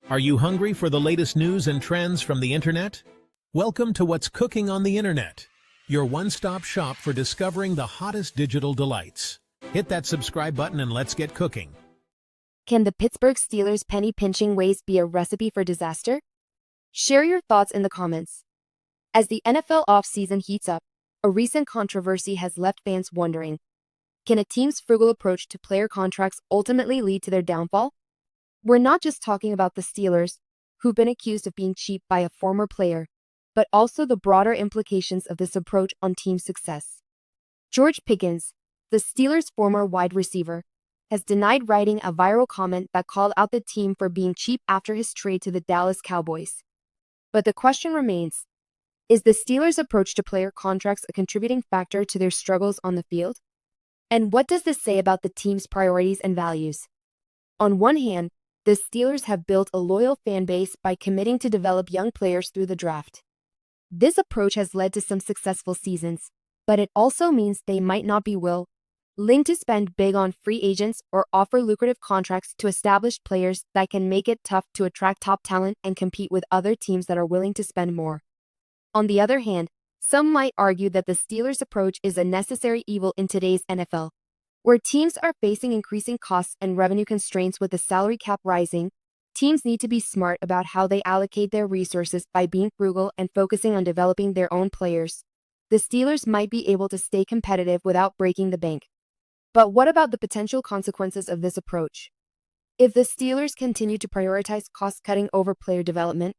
Are you hungry for the latest news and trends from the internet? Welcome to What's Cooking on the Internet, your one-stop shop for discovering the hottest digital delights. Hit that subscribe button and let's get cooking. Can the Pittsburgh Steelers' penny-pinching ways be a recipe for disaster? Share your thoughts in the comments. As the NFL offseason heats up, a recent controversy has left fans wondering, can a team's frugal approach to player contracts ultimately lead to their downfall? We're not just talking about the Steelers, who've been accused of being cheap by a former player, but also the broader implications of this approach on team success. George Pickens, the Steelers' former wide receiver, has denied writing a viral comment that called out the team for being cheap after his trade to the Dallas Cowboys. But the question remains, is the Steelers' approach to player contracts a contributing factor to their struggles on the field? And what does this say about the team's priorities and values? On one hand, the Steelers have built a loyal fan base by committing to develop young players through the draft. This approach has led to some successful seasons, but it also means they might not be willing to spend big on free agents or offer lucrative contracts to established players that can make it tough to attract top talent and compete with other teams that are willing to spend more. On the other hand, some might argue that the Steelers' approach is a necessary evil in today's NFL, where teams are facing increasing costs and revenue constraints with the salary cap rising. Teams need to be smart about how they allocate their resources by being frugal and focusing on developing their own players. The Steelers might be able to stay competitive without breaking the bank. But what about the potential consequences of this approach? If the Steelers continue to prioritize cost-cutting over player development,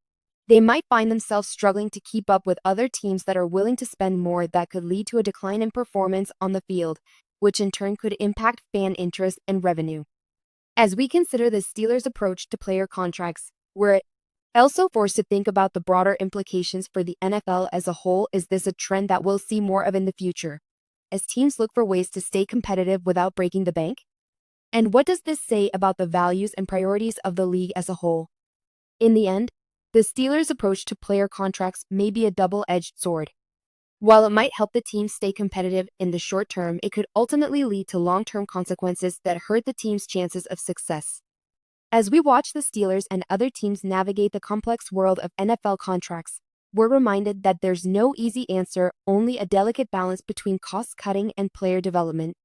they might find themselves struggling to keep up with other teams that are willing to spend more. That could lead to a decline in performance on the field, which in turn could impact fan interest and revenue. As we consider the Steelers' approach to player contracts, we're also forced to think about the broader implications for the NFL as a whole. Is this a trend that we'll see more of in the future, as teams look for ways to stay competitive without breaking the bank? And what does this say about the values and priorities of the league as a whole? In the end, the Steelers' approach to player contracts may be a double-edged sword. While it might help the team stay competitive in the short term, it could ultimately lead to long-term consequences that hurt the team's chances of success. As we watch the Steelers and other teams navigate the complex world of NFL contracts, we're reminded that there's no easy answer, only a delicate balance between cost-cutting and player development.